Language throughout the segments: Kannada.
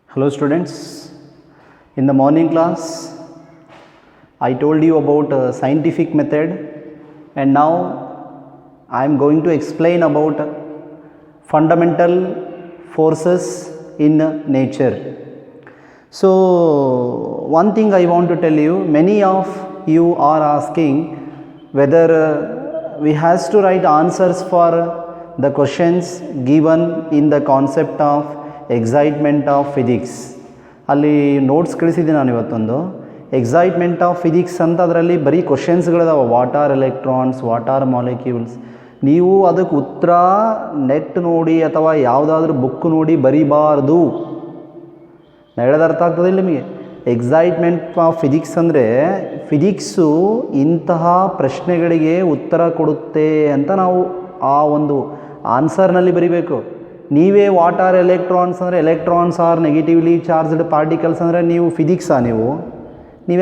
Hello students, in the morning class I told you about a scientific method, and now I am going to explain about fundamental forces in nature. So one thing I want to tell you, many of you are asking whether we has to write answers for the questions given in the concept of excitement of physics. ಅಲ್ಲಿ ನೋಟ್ಸ್ ಕಳಿಸಿದ್ದೀನಿ ನಾನು ಇವತ್ತೊಂದು ಎಕ್ಸೈಟ್ಮೆಂಟ್ ಆಫ್ ಫಿಸಿಕ್ಸ್ ಅಂತ. ಅದರಲ್ಲಿ ಬರೀ ಕ್ವಶನ್ಸ್ಗಳಿದಾವೆ, what are electrons, what are molecules. ನೀವು ಅದಕ್ಕೆ ಉತ್ತರ ನೆಟ್ ನೋಡಿ ಅಥವಾ ಯಾವುದಾದ್ರೂ ಬುಕ್ ನೋಡಿ ಬರೀಬಾರ್ದು. ನಾನು ಹೇಳೋದು ಅರ್ಥ ಆಗ್ತದಿಲ್ಲ ನಿಮಗೆ? ಎಕ್ಸೈಟ್ಮೆಂಟ್ ಆಫ್ ಫಿಸಿಕ್ಸ್ ಅಂದರೆ ಫಿಸಿಕ್ಸು ಇಂತಹ ಪ್ರಶ್ನೆಗಳಿಗೆ ಉತ್ತರ ಕೊಡುತ್ತೆ ಅಂತ ನಾವು ಆ ಒಂದು ಆನ್ಸರ್ನಲ್ಲಿ ಬರಿಬೇಕು. ನೀವೇ ವಾಟ್ ಆರ್ ಎಲೆಕ್ಟ್ರಾನ್ಸ್ ಅಂದರೆ electrons R negatively charged particles ಅಂದರೆ ನೀವು ಫಿಸಿಕ್ಸಾ? ನೀವು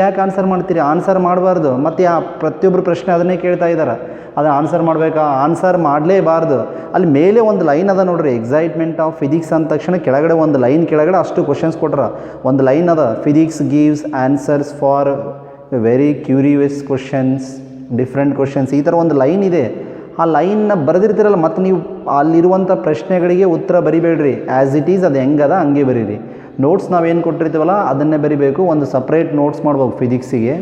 ಯಾಕೆ ಆನ್ಸರ್ ಮಾಡ್ತೀರಿ? ಆನ್ಸರ್ ಮಾಡಬಾರ್ದು. ಮತ್ತು ಪ್ರತಿಯೊಬ್ಬರು ಪ್ರಶ್ನೆ ಅದನ್ನೇ ಕೇಳ್ತಾ ಇದ್ದಾರೆ, ಅದನ್ನು ಆನ್ಸರ್ ಮಾಡಬೇಕಾ? ಆನ್ಸರ್ ಮಾಡಲೇಬಾರ್ದು. ಅಲ್ಲಿ ಮೇಲೆ ಒಂದು ಲೈನ್ ಅದ ನೋಡ್ರಿ, ಎಕ್ಸೈಟ್ಮೆಂಟ್ ಆಫ್ ಫಿಸಿಕ್ಸ್ ಅಂದ ತಕ್ಷಣ ಕೆಳಗಡೆ ಒಂದು ಲೈನ್ ಕೆಳಗಡೆ ಅಷ್ಟು ಕ್ವಶನ್ಸ್ ಕೊಟ್ರ. ಒಂದು ಲೈನ್ ಅದ, physics gives answers for very curious questions, different questions, ಈ ಥರ ಒಂದು ಲೈನ್ ಇದೆ. ಆ ಲೈನ್ನ ಬರೆದಿರ್ತೀರಲ್ಲ, ಮತ್ತು ನೀವು ಅಲ್ಲಿರುವಂಥ ಪ್ರಶ್ನೆಗಳಿಗೆ ಉತ್ತರ ಬರಿಬೇಡ್ರಿ. ಆ್ಯಸ್ ಇಟ್ ಈಸ್ ಅದು ಹೆಂಗದ ಹಂಗೆ ಬರೀರಿ. ನೋಟ್ಸ್ ನಾವೇನು ಕೊಟ್ಟಿರ್ತೀವಲ್ಲ ಅದನ್ನೇ ಬರಿಬೇಕು. ಒಂದು ಸಪ್ರೇಟ್ ನೋಟ್ಸ್ ಮಾಡ್ಬೇಕು, ಫಿಸಿಕ್ಸಿಗೆ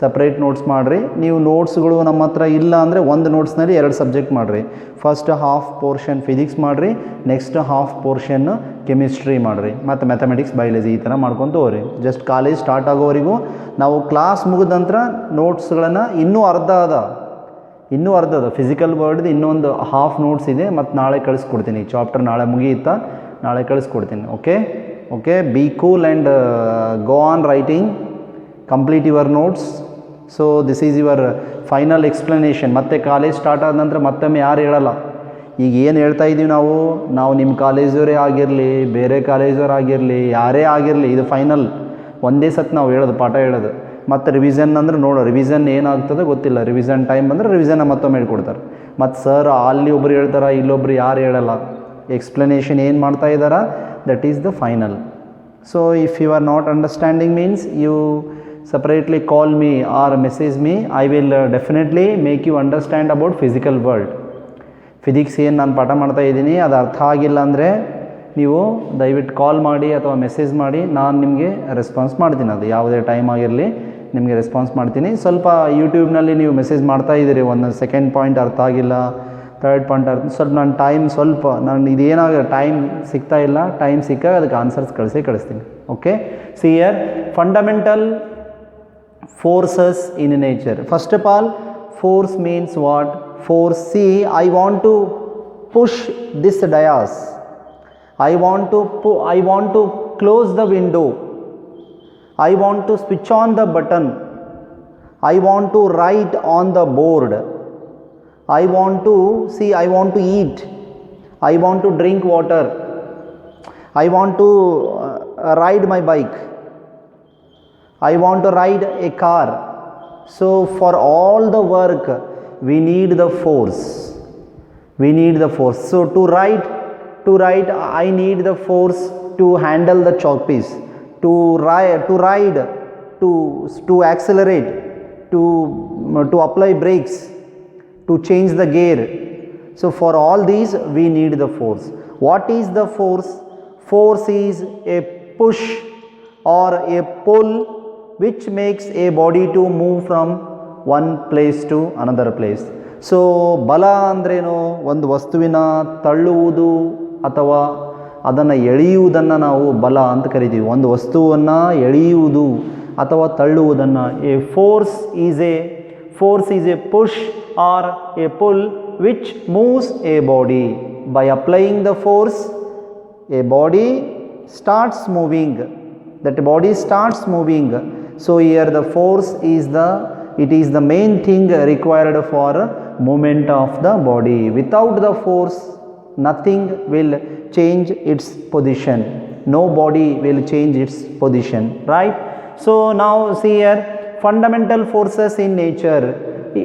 ಸಪ್ರೇಟ್ ನೋಟ್ಸ್ ಮಾಡಿರಿ. ನೀವು ನೋಟ್ಸ್ಗಳು ನಮ್ಮ ಹತ್ರ ಇಲ್ಲ ಅಂದರೆ ಒಂದು ನೋಟ್ಸ್ನಲ್ಲಿ 2 ಸಬ್ಜೆಕ್ಟ್ ಮಾಡಿರಿ. ಫಸ್ಟ್ ಹಾಫ್ ಪೋರ್ಷನ್ ಫಿಸಿಕ್ಸ್ ಮಾಡಿರಿ, ನೆಕ್ಸ್ಟ್ ಹಾಫ್ ಪೋರ್ಷನ್ ಕೆಮಿಸ್ಟ್ರಿ ಮಾಡಿರಿ, ಮತ್ತು ಮ್ಯಾಥಮೆಟಿಕ್ಸ್ ಬಯಾಲಜಿ, ಈ ಥರ ಮಾಡ್ಕೊತ ಹೋಗ್ರಿ. ಜಸ್ಟ್ ಕಾಲೇಜ್ ಸ್ಟಾರ್ಟ್ ಆಗೋವರೆಗೂ ನಾವು ಕ್ಲಾಸ್ ಮುಗಿದ ನಂತರ ನೋಟ್ಸ್ಗಳನ್ನು ಇನ್ನೂ ಅರ್ಧ ಅದ ಫಿಸಿಕಲ್ ವರ್ಡ್ದು ಇನ್ನೊಂದು ಹಾಫ್ ನೋಟ್ಸ್ ಇದೆ, ಮತ್ತು ನಾಳೆ ಕಳಿಸ್ಕೊಡ್ತೀನಿ. ಚಾಪ್ಟರ್ ನಾಳೆ ಮುಗಿಯುತ್ತಾ, ನಾಳೆ ಕಳಿಸ್ಕೊಡ್ತೀನಿ. Okay B cool and go on writing, complete your notes. So this is your final explanation. ಮತ್ತೆ ಕಾಲೇಜ್ ಸ್ಟಾರ್ಟ್ ಆದ ನಂತರ ಮತ್ತೊಮ್ಮೆ ಯಾರು ಹೇಳಲ್ಲ. ಈಗ ಏನು ಹೇಳ್ತಾ ಇದ್ದೀವಿ ನಾವು ನಿಮ್ಮ ಕಾಲೇಜವರೇ ಆಗಿರಲಿ, ಬೇರೆ ಕಾಲೇಜವ್ರು ಆಗಿರಲಿ, ಯಾರೇ ಆಗಿರಲಿ, ಇದು ಫೈನಲ್. ಒಂದೇ ಸತ್ ನಾವು ಹೇಳೋದು, ಪಾಠ ಹೇಳೋದು. ಮತ್ತು ರಿವಿಷನ್ ಅಂದರೆ ರಿವಿಷನ್ ಏನಾಗ್ತದೆ ಗೊತ್ತಿಲ್ಲ. ರಿವಿಷನ್ ಟೈಮ್ ಬಂದರೆ ರಿವಿಷನ್ ಮತ್ತೊಮ್ಮೆ ಹೇಳ್ಕೊಡ್ತಾರೆ. ಮತ್ತು ಸರ್ ಅಲ್ಲಿ ಒಬ್ರು ಹೇಳ್ತಾರೆ, ಇಲ್ಲೊಬ್ರು ಯಾರು ಹೇಳಲ್ಲ. ಎಕ್ಸ್ಪ್ಲನೇಷನ್ ಏನು ಮಾಡ್ತಾ ಇದ್ದಾರಾ, that is the final. So if you are not understanding means you separately call me or message me. I will definitely make you understand about physical world. Physics ಏನು ನಾನು ಪಾಠ ಮಾಡ್ತಾ ಇದ್ದೀನಿ ಅದು ಅರ್ಥ ಆಗಿಲ್ಲ ಅಂದರೆ ನೀವು ದಯವಿಟ್ಟು ಕಾಲ್ ಮಾಡಿ ಅಥವಾ ಮೆಸೇಜ್ ಮಾಡಿ, ನಾನು ನಿಮಗೆ ರೆಸ್ಪಾನ್ಸ್ ಮಾಡ್ತೀನಿ. ಅದು ಯಾವುದೇ ಟೈಮ್ ಆಗಿರಲಿ ನಿಮಗೆ ರೆಸ್ಪಾನ್ಸ್ ಮಾಡ್ತೀನಿ. ಸ್ವಲ್ಪ ಯೂಟ್ಯೂಬ್ನಲ್ಲಿ ನೀವು ಮೆಸೇಜ್ ಮಾಡ್ತಾ ಇದ್ದೀರಿ, ಒಂದು ಸೆಕೆಂಡ್ ಪಾಯಿಂಟ್ ಅರ್ಥ ಆಗಿಲ್ಲ, ಥರ್ಡ್ ಪಾಯಿಂಟ್ ಸ್ವಲ್ಪ ನಾನು ಇದೇನಾಗ ಟೈಮ್ ಸಿಗ್ತಾ ಇಲ್ಲ, ಟೈಮ್ ಸಿಕ್ಕಾಗ ಅದಕ್ಕೆ ಆನ್ಸರ್ಸ್ ಕಳಿಸ್ತೀನಿ. Okay, see here fundamental forces in nature. First of all, force means what? Force, see I want to push this dais. I want to close the window. I want to switch on the button. I want to write on the board. I want to eat. I want to drink water. I want to ride my bike. I want to ride a car. So for all the work we need the force. So to write I need the force to handle the chalk piece, to ride, to accelerate, to apply brakes, to change the gear. So for all these we need the force. What is the force? Force is a push or a pull which makes a body to move from one place to another place. So ಬಲ ಅಂದ್ರೇನು? ಒಂದು ವಸ್ತುವಿನ ತಳ್ಳುವುದು ಅಥವಾ ಅದನ್ನು ಎಳೆಯುವುದನ್ನು ನಾವು ಬಲ ಅಂತ ಕರಿತೀವಿ. ಒಂದು ವಸ್ತುವನ್ನು ಎಳೆಯುವುದು ಅಥವಾ ತಳ್ಳುವುದನ್ನು. A force is a push or a pull which moves a body. By applying the force a body starts moving. So here the force is the main thing required for movement of the body. Without the force nothing will change its position. No body will change its position, right? So now see here, fundamental forces in nature.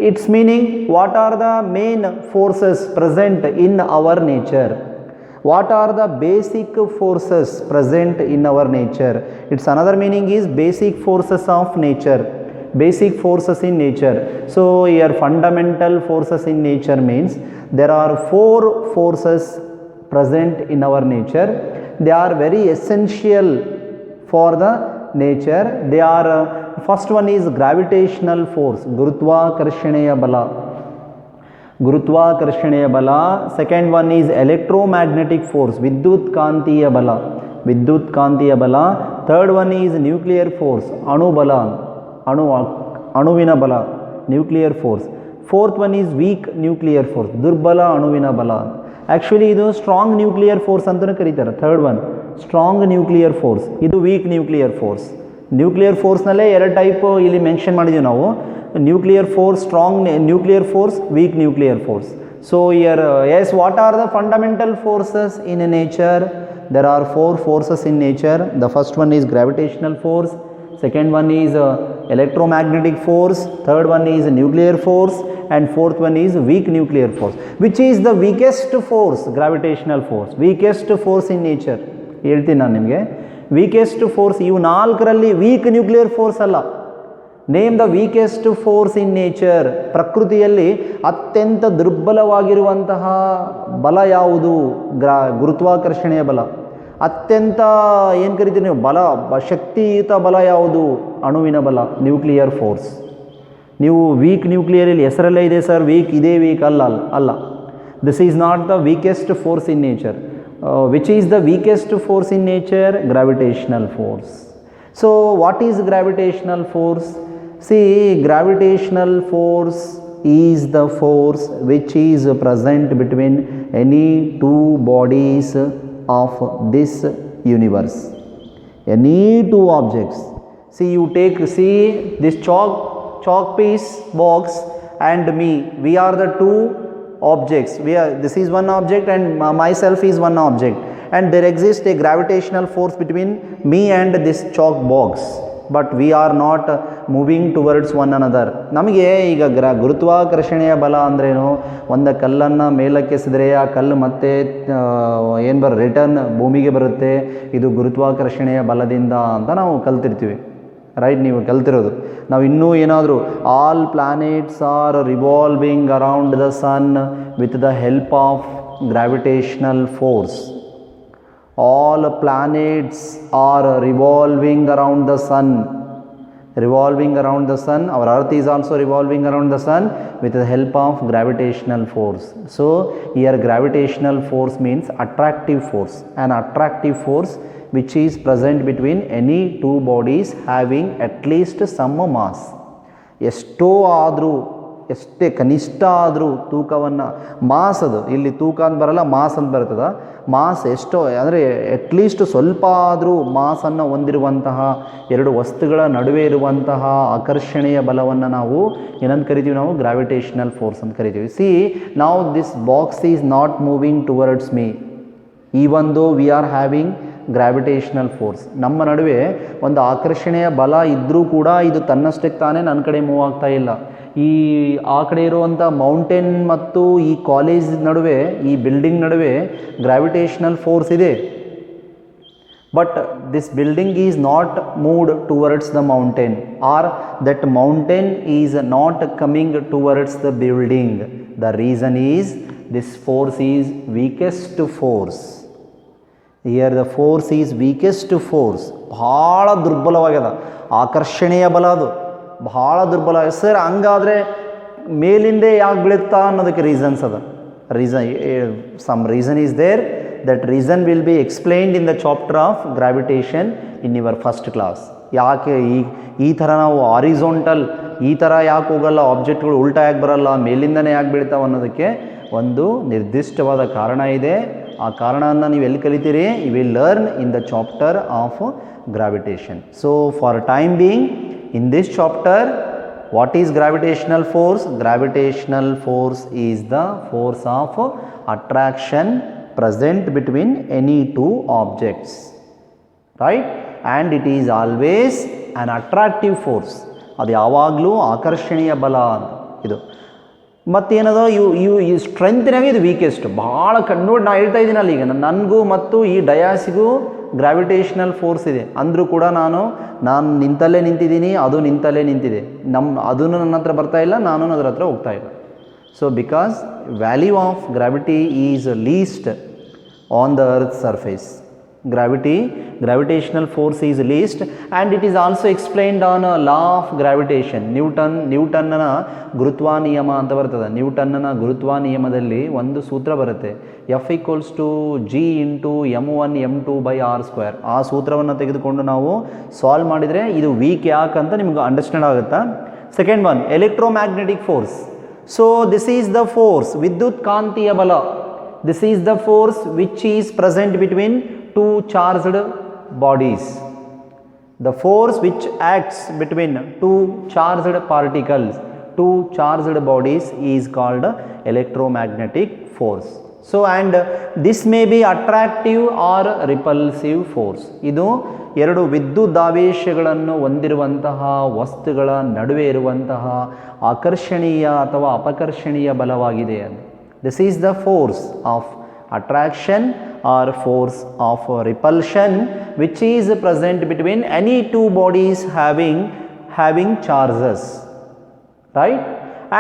Its meaning, what are the main forces present in our nature? What are the basic forces present in our nature? Its another meaning is basic forces of nature. Basic forces in nature. So here fundamental forces in nature means there are 4 forces present in our nature. They are very essential for the nature. They are first one is gravitational force, Gurutvakarshaniya bala. Gurutvakarshaniya bala. Second one is electromagnetic force, Vidyutkantiya bala. Vidyutkantiya bala. Third one is nuclear force, Anu bala. ಅಣುವಿನ ಬಲ, nuclear force. Fourth one is weak nuclear force, ದುರ್ಬಲ ಅಣುವಿನ ಬಲ. ಆ್ಯಕ್ಚುಲಿ ಇದು ಸ್ಟ್ರಾಂಗ್ ನ್ಯೂಕ್ಲಿಯರ್ ಫೋರ್ಸ್ ಅಂತಲೂ ಕರೀತಾರೆ. Third one strong nuclear force, ಇದು ವೀಕ್ ನ್ಯೂಕ್ಲಿಯರ್ ಫೋರ್ಸ್. ನ್ಯೂಕ್ಲಿಯರ್ ಫೋರ್ಸ್ನಲ್ಲೇ 2 ಟೈಪ್ ಇಲ್ಲಿ ಮೆನ್ಷನ್ ಮಾಡಿದ್ದೀವಿ ನಾವು, nuclear force, strong nuclear force, weak nuclear force. So here is, what are the fundamental forces in nature? There are 4 forces in nature. The first one is gravitational force, second one is electromagnetic force, third one is nuclear force, and fourth one is weak nuclear force. Which is the weakest force? Gravitational force, weakest force in nature. ಹೇಳ್ತೀನಿ ನಾನು ನಿಮಗೆ, weakest force ಇವು 4ರಲ್ಲಿ ವೀಕ್ ನ್ಯೂಕ್ಲಿಯರ್ ಫೋರ್ಸ್ ಅಲ್ಲ. Name the weakest force in nature. ಪ್ರಕೃತಿಯಲ್ಲಿ ಅತ್ಯಂತ ದುರ್ಬಲವಾಗಿರುವಂತಹ ಬಲ ಯಾವುದು? ಗುರುತ್ವಾಕರ್ಷಣೆಯ ಬಲ. ಅತ್ಯಂತ ಏನು ಕರಿತೀರಿ ನೀವು ಬಲ, ಶಕ್ತಿಯುತ ಬಲ ಯಾವುದು? ಅಣುವಿನ ಬಲ, ನ್ಯೂಕ್ಲಿಯರ್ ಫೋರ್ಸ್. ನೀವು ವೀಕ್ ನ್ಯೂಕ್ಲಿಯರಲ್ಲಿ ಹೆಸರಲ್ಲೇ ಇದೆ ಸರ್, ವೀಕ್ ಇದೇ ವೀಕ್ ಅಲ್ಲ. This is not the weakest force in nature. Which is the weakest force in nature? Gravitational force. So what is gravitational force? See, gravitational force is the force which is present between any 2 bodies of this universe. Any 2 objects. See, you take, this chalk piece box and me. We are the 2 objects. This is one object and myself is one object. And there exists a gravitational force between me and this chalk box. But we are not moving towards one another. ನಮಗೆ ಈಗ ಗುರುತ್ವಾಕರ್ಷಣೆಯ ಬಲ ಅಂದ್ರೇನು? ಒಂದು ಕಲ್ಲನ್ನು ಮೇಲಕ್ಕೆಸಿದ್ರೆ ಆ ಕಲ್ಲು ಮತ್ತೆ ರಿಟರ್ನ್ ಭೂಮಿಗೆ ಬರುತ್ತೆ, ಇದು ಗುರುತ್ವಾಕರ್ಷಣೆಯ ಬಲದಿಂದ ಅಂತ ನಾವು ಕಲ್ತಿರ್ತೀವಿ. ರೈಟ್, ನೀವು ಕಲ್ತಿರೋದು. ನಾವು ಇನ್ನೂ ಏನಾದರೂ all planets are revolving around the sun with the help of gravitational force. All planets are revolving around the sun. Revolving around the sun. Our earth is also revolving around the sun with the help of gravitational force. So here gravitational force means attractive force. An attractive force which is present between any 2 bodies having at least some mass. ಎಷ್ಟೋ ಆದರೂ, ಎಷ್ಟೇ ಕನಿಷ್ಠ ಆದರೂ ತೂಕವನ್ನು, ಮಾಸ್, ಅದು ಇಲ್ಲಿ ತೂಕ ಅಂತ ಬರಲ್ಲ, ಮಾಸ್ ಅಂತ ಬರ್ತದೆ. ಮಾಸ್ ಎಷ್ಟೋ ಅಂದರೆ ಅಟ್ಲೀಸ್ಟ್ ಸ್ವಲ್ಪ ಆದರೂ ಮಾಸನ್ನು ಹೊಂದಿರುವಂತಹ 2 ವಸ್ತುಗಳ ನಡುವೆ ಇರುವಂತಹ ಆಕರ್ಷಣೆಯ ಬಲವನ್ನು ನಾವು ಏನಂತ ಕರಿತೀವಿ? ನಾವು ಗ್ರಾವಿಟೇಷನಲ್ ಫೋರ್ಸ್ ಅಂತ ಕರಿತೀವಿ. ಸಿ, ನಾವು this box is not moving towards me even though we are having gravitational force. ನಮ್ಮ ನಡುವೆ ಒಂದು ಆಕರ್ಷಣೆಯ ಬಲ ಇದ್ದರೂ ಕೂಡ ಇದು ತನ್ನಷ್ಟಕ್ಕೆ ತಾನೇ ನನ್ನ ಕಡೆ ಮೂವ್ ಆಗ್ತಾ ಇಲ್ಲ. ಆ ಕಡೆ ಇರುವಂಥ ಮೌಂಟೇನ್ ಮತ್ತು ಈ ಕಾಲೇಜ್ ನಡುವೆ, ಈ ಬಿಲ್ಡಿಂಗ್ ನಡುವೆ ಗ್ರಾವಿಟೇಷನಲ್ ಫೋರ್ಸ್ ಇದೆ. But this building is not moved towards the mountain, or that mountain is not coming towards the building. The reason is this force is weakest force. Here the force is weakest force. ಭಾಳ ದುರ್ಬಲವಾಗ್ಯದ ಆಕರ್ಷಣೆಯ ಬಲ, ಅದು ಭಾಳ ದುರ್ಬಲ. ಸರ್ ಹಂಗಾದರೆ ಮೇಲಿಂದೇ ಯಾಕೆ ಬೀಳುತ್ತಾ ಅನ್ನೋದಕ್ಕೆ ರೀಸನ್ಸ್ ಅದ. Some reason is there. That reason will be explained in the chapter of gravitation in your first class. ಯಾಕೆ ಈ ಥರ ನಾವು ಹಾರಿಜಾಂಟಲ್ ಈ ಥರ ಯಾಕೆ ಹೋಗಲ್ಲ, ಆಬ್ಜೆಕ್ಟ್ಗಳು ಉಲ್ಟಾ ಯಾಕೆ ಬರಲ್ಲ, ಮೇಲಿಂದನೇ ಯಾಕೆ ಬೀಳ್ತಾವೆ ಅನ್ನೋದಕ್ಕೆ ಒಂದು ನಿರ್ದಿಷ್ಟವಾದ ಕಾರಣ ಇದೆ. ಆ ಕಾರಣವನ್ನು ನೀವು ಎಲ್ಲಿ ಕಲಿತೀರಿ? You will learn in the chapter of gravitation. So for time being, in this chapter, what is gravitational force? Gravitational force is the force of attraction present between any 2 objects, right? And it is always an attractive force. ಅದು ಯಾವಾಗಲೂ ಆಕರ್ಷಣೀಯ ಬಲ ಇದು. ಮತ್ತೇನದ ಈ ಸ್ಟ್ರೆಂತ್ನಾಗ ಇದು ವೀಕೆಸ್ಟ್, ಭಾಳ ನೋಡಿ ನಾ ಹೇಳ್ತಾ ಇದ್ದೀನಲ್ಲ ಈಗ ನನಗೂ ಮತ್ತು ಈ ಡಯಾಸಿಗೂ ಗ್ರಾವಿಟೇಷನಲ್ ಫೋರ್ಸ್ ಇದೆ ಅಂದರೂ ಕೂಡ ನಾನು ನಿಂತಲ್ಲೇ ನಿಂತಿದ್ದೀನಿ, ಅದು ನಿಂತಲ್ಲೇ ನಿಂತಿದೆ, ಅದನ್ನು ನನ್ನ ಹತ್ರ ಬರ್ತಾ ಇಲ್ಲ, ನಾನು ಅದರ ಹತ್ರ ಹೋಗ್ತಾ ಇಲ್ಲ. So because value of gravity is least on the earth surface. gravitational force is least, and it is also explained on a law of gravitation. ನ್ಯೂಟನ್ನ ಗುರುತ್ವ ನಿಯಮ ಅಂತ ಬರ್ತದೆ. ನ್ಯೂಟನ್ನ ಗುರುತ್ವ ನಿಯಮದಲ್ಲಿ ಒಂದು ಸೂತ್ರ ಬರುತ್ತೆ, F = G × m1 m2/r². ಆ ಸೂತ್ರವನ್ನು ತೆಗೆದುಕೊಂಡು ನಾವು ಸಾಲ್ವ್ ಮಾಡಿದರೆ ಇದು ವೀಕ್ ಯಾಕಂತ ನಿಮ್ಗೆ ಅಂಡರ್ಸ್ಟ್ಯಾಂಡ್ ಆಗುತ್ತಾ. Second one, electromagnetic force. So this is the force, ವಿದ್ಯುತ್ ಕಾಂತೀಯ ಬಲ. This is the force which is present between two charged bodies. The force which acts between two charged particles, two charged bodies, is called electromagnetic force. So, and this may be attractive or repulsive force. ಇದು ಎರಡು ವಿದ್ಯುದಾವೇಶಗಳನ್ನು ಹೊಂದಿರುವಂತಹ ವಸ್ತುಗಳ ನಡುವೆ ಇರುವಂತಹ ಆಕರ್ಷಣೀಯ ಅಥವಾ ಅಪಕರ್ಷಣೀಯ ಬಲವಾಗಿದೆ. This is the force of attraction or force of repulsion which is present between any two bodies having charges, right?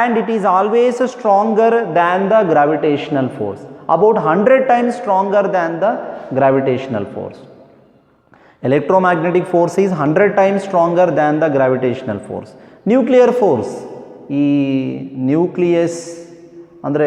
And it is always stronger than the gravitational force, about 100 times stronger than the gravitational force. Electromagnetic force is 100 times stronger than the gravitational force. Nuclear force, ಈ ನ್ಯೂಕ್ಲಿಯಸ್ ಅಂದರೆ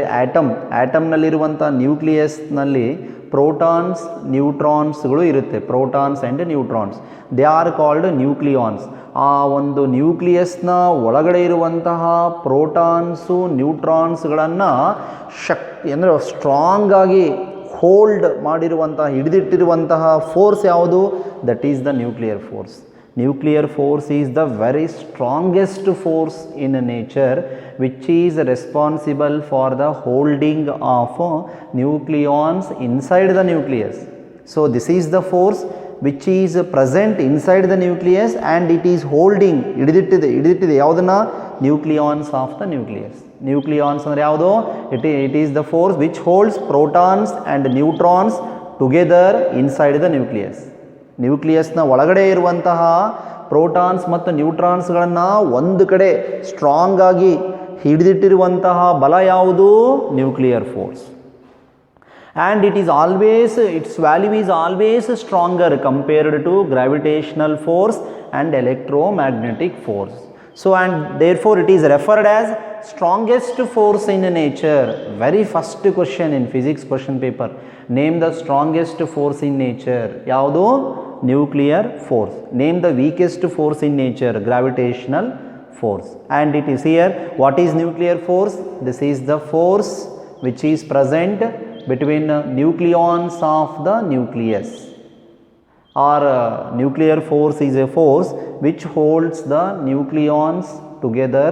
ಆ್ಯಟಮ್ನಲ್ಲಿರುವಂಥ ನ್ಯೂಕ್ಲಿಯಸ್ನಲ್ಲಿ ಪ್ರೋಟಾನ್ಸ್ ನ್ಯೂಟ್ರಾನ್ಸ್ಗಳು ಇರುತ್ತೆ. Protons and neutrons, they are called nucleons. ಆ ಒಂದು ನ್ಯೂಕ್ಲಿಯಸ್ನ ಒಳಗಡೆ ಇರುವಂತಹ ಪ್ರೋಟಾನ್ಸು ನ್ಯೂಟ್ರಾನ್ಸ್ಗಳನ್ನು ಅಂದರೆ ಸ್ಟ್ರಾಂಗ್ ಆಗಿ ಹೋಲ್ಡ್ ಮಾಡಿರುವಂತಹ, ಹಿಡಿದಿಟ್ಟಿರುವಂತಹ ಫೋರ್ಸ್ ಯಾವುದು? That is the nuclear force. Nuclear force is the very strongest force in nature which is responsible for the holding of nucleons inside the nucleus. So this is the force which is present inside the nucleus and it is holding, ಹಿಡಿದಿಟ್ಟಿದೆ ಯಾವುದನ್ನ? nucleons of the nucleus. Nucleons ಅಂದರೆ ಯಾವುದು? It is the force which holds protons and neutrons together inside the nucleus. ನ್ಯೂಕ್ಲಿಯಸ್ನ ಒಳಗಡೆ ಇರುವಂತಹ ಪ್ರೋಟಾನ್ಸ್ ಮತ್ತು ನ್ಯೂಟ್ರಾನ್ಸ್ಗಳನ್ನು ಒಂದು ಕಡೆ ಸ್ಟ್ರಾಂಗ್ ಆಗಿ ಹಿಡಿದಿಟ್ಟಿರುವಂತಹ ಬಲ ಯಾವುದು? Nuclear force. And its value is always stronger compared to gravitational force and electromagnetic force. So, and therefore it is referred as strongest force in nature. Very first question in physics question paper, name the strongest force in nature. ಯಾವುದು? Nuclear force. Name the weakest force in nature. Gravitational force. And it is here, what is nuclear force? This is the force which is present between nucleons of the nucleus. Or nuclear force is a force which holds the nucleons together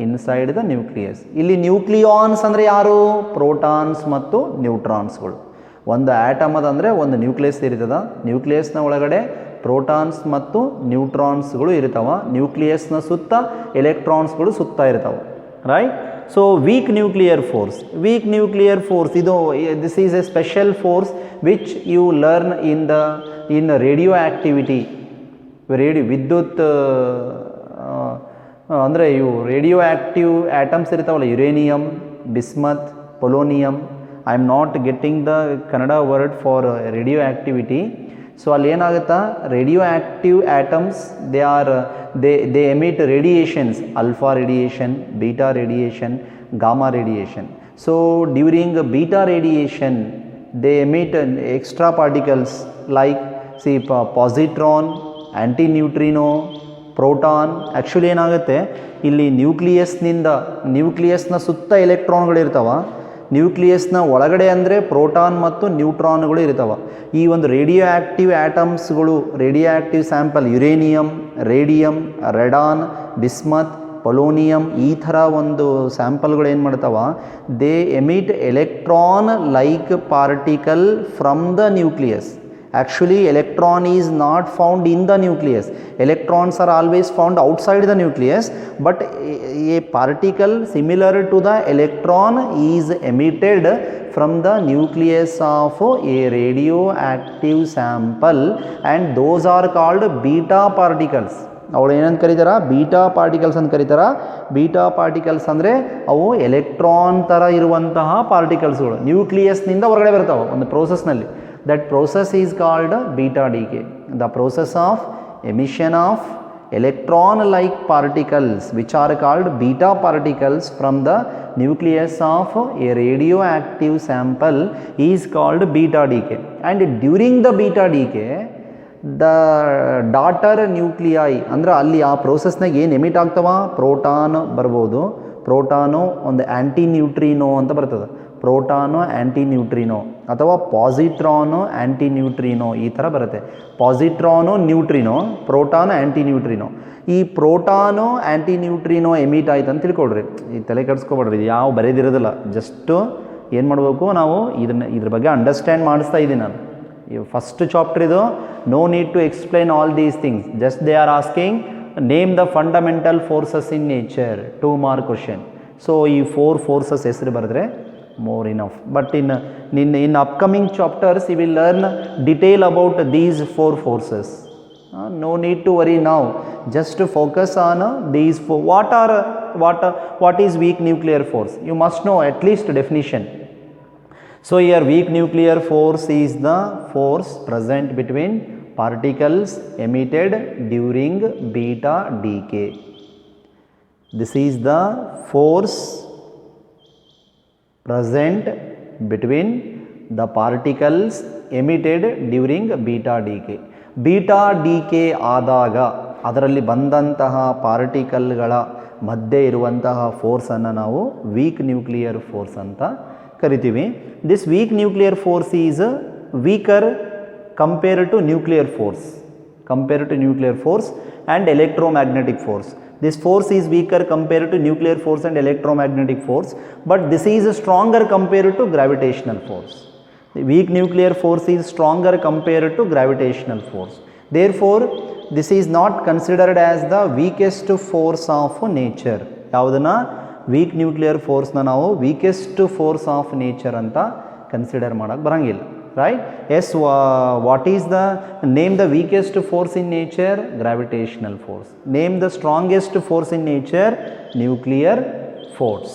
inside the nucleus. ಇಲ್ಲಿ ನ್ಯೂಕ್ಲಿಯಾನ್ಸ್ ಅಂದರೆ ಯಾರು? ಪ್ರೋಟಾನ್ಸ್ ಮತ್ತು ನ್ಯೂಟ್ರಾನ್ಸ್ಗಳು. ಒಂದು ಆ್ಯಟಮ್ ಅದಂದರೆ ಒಂದು ನ್ಯೂಕ್ಲಿಯಸ್ ಇರ್ತದೆ. ನ್ಯೂಕ್ಲಿಯಸ್ನ ಒಳಗಡೆ ಪ್ರೋಟಾನ್ಸ್ ಮತ್ತು ನ್ಯೂಟ್ರಾನ್ಸ್ಗಳು ಇರ್ತಾವೆ. ನ್ಯೂಕ್ಲಿಯಸ್ನ ಸುತ್ತ ಎಲೆಕ್ಟ್ರಾನ್ಸ್ಗಳು ಸುತ್ತ ಇರ್ತಾವೆ, right? So weak nuclear force ಇದು, this is a special force which you learn in radioactivity. ವಿದ್ಯುತ್ ಅಂದರೆ ಇವು ರೇಡಿಯೋ ಆ್ಯಕ್ಟಿವ್ ಆ್ಯಟಮ್ಸ್ ಇರ್ತಾವಲ್ಲ, uranium, bismuth, polonium. I am not getting the Kannada word for radioactivity. So ಅಲ್ಲಿ ಏನಾಗುತ್ತಾ, radioactive atoms they emit radiations, alpha radiation, beta radiation, gamma radiation. So during beta radiation they emit extra particles like positron, antineutrino, proton. Actually ಏನಾಗುತ್ತೆ, ಇಲ್ಲಿ ನ್ಯೂಕ್ಲಿಯಸ್ನ ಸುತ್ತ ಎಲೆಕ್ಟ್ರಾನ್ಗಳಿರ್ತಾವ, ನ್ಯೂಕ್ಲಿಯಸ್ನ ಒಳಗಡೆ ಅಂದರೆ ಪ್ರೋಟಾನ್ ಮತ್ತು ನ್ಯೂಟ್ರಾನ್ಗಳು ಇರ್ತಾವೆ. ಈ ಒಂದು ರೇಡಿಯೋ ಆ್ಯಕ್ಟಿವ್ ಆ್ಯಟಮ್ಸ್ಗಳು, radioactive sample uranium, radium, radon, bismuth, polonium, ಈ ಥರ ಒಂದು ಸ್ಯಾಂಪಲ್ಗಳು ಏನು ಮಾಡ್ತಾವ, they emit electron like particle from the nucleus. Actually, electron is not found in the nucleus. Electrons are always found outside the nucleus, but a particle similar to the electron is emitted from the nucleus of a radioactive sample, and those are called beta particles. ಅವಳು ಏನಂತ ಕರೀತಾರ, ಬೀಟಾ ಪಾರ್ಟಿಕಲ್ಸ್ ಅಂತ ಕರೀತಾರ. ಬೀಟಾ ಪಾರ್ಟಿಕಲ್ಸ್ ಅಂದರೆ ಅವು ಎಲೆಕ್ಟ್ರಾನ್ ಥರ ಇರುವಂತಹ ಪಾರ್ಟಿಕಲ್ಸ್ಗಳು ನ್ಯೂಕ್ಲಿಯಸ್ನಿಂದ ಹೊರಗಡೆ ಬರ್ತಾವೆ ಒಂದು ಪ್ರೋಸೆಸ್ನಲ್ಲಿ. That process is called beta decay. The process of emission of electron like particles which are called beta particles from the nucleus of a radioactive sample is called beta decay. And during the beta decay, the daughter nuclei ಅಂದರೆ ಅಲ್ಲಿ ಆ ಪ್ರೋಸೆಸ್ನಾಗ ಏನು ಎಮಿಟ್ ಆಗ್ತವ, ಪ್ರೋಟಾನ್ ಬರ್ಬೋದು, ಪ್ರೋಟಾನು ಒಂದು ಆ್ಯಂಟಿ ನ್ಯೂಟ್ರಿನೋ ಅಂತ ಬರ್ತದೆ, ಪ್ರೋಟಾನು ಆ್ಯಂಟಿ ನ್ಯೂಟ್ರಿನೋ ಅಥವಾ ಪಾಸಿಟ್ರಾನು ಆ್ಯಂಟಿ ನ್ಯೂಟ್ರಿನೋ ಈ ಥರ ಬರುತ್ತೆ. ಪಾಸಿಟ್ರಾನು ನ್ಯೂಟ್ರಿನೋ, ಪ್ರೋಟಾನು ಆ್ಯಂಟಿ ನ್ಯೂಟ್ರಿನೋ. ಈ ಪ್ರೋಟಾನು ಆ್ಯಂಟಿ ನ್ಯೂಟ್ರಿನೋ ಎಮಿಟ್ ಆಯ್ತು ಅಂತ ತಿಳ್ಕೊಳ್ರಿ, ಈ ತಲೆ ಕೆಡಿಸ್ಕೊಬೇಡ್ರಿ, ಇದು ಯಾವ ಬರೆದಿರೋದಿಲ್ಲ, ಜಸ್ಟು ಏನು ಮಾಡಬೇಕು ನಾವು ಇದ್ರ ಬಗ್ಗೆ ಅಂಡರ್ಸ್ಟ್ಯಾಂಡ್ ಮಾಡಿಸ್ತಾ ಇದ್ದೀನಿ ನಾನು. ಫಸ್ಟ್ ಚಾಪ್ಟರ್ ಇದು, no need to explain all these things, just they are asking name the fundamental forces in nature, 2 mark question. So ಈ 4 ಫೋರ್ಸಸ್ ಹೆಸರು ಬರೆದ್ರೆ more enough. But in upcoming chapters you will learn detail about these 4 forces. No need to worry now, just to focus on these 4. What is weak nuclear force? You must know at least definition. So here weak nuclear force is the force present between particles emitted during beta decay. This is the force present between the particles emitted during beta decay. beta decay ಆದಾಗ ಅದರಲ್ಲಿ ಬಂದಂತಹ ಪಾರ್ಟಿಕಲ್ಗಳ ಮಧ್ಯೆ ಇರುವಂತಹ ಫೋರ್ಸನ್ನು ನಾವು ವೀಕ್ ನ್ಯೂಕ್ಲಿಯರ್ ಫೋರ್ಸ್ ಅಂತ ಕರಿತೀವಿ. This weak nuclear force is weaker compared to nuclear force and electromagnetic force. This force is weaker compared to nuclear force and electromagnetic force, but this is stronger compared to gravitational force. The weak nuclear force is stronger compared to gravitational force. Therefore, this is not considered as the weakest force of nature. ಯಾವುದನ್ನ weak nuclear force ನ ನಾವು weakest force of nature ಅಂತ ಕನ್ಸಿಡರ್ ಮಾಡಕ್ಕೆ ಬರಂಗಿಲ್ಲ. Right? Yes, what is the name the weakest force in nature? Gravitational force. Name the strongest force in nature? Nuclear force.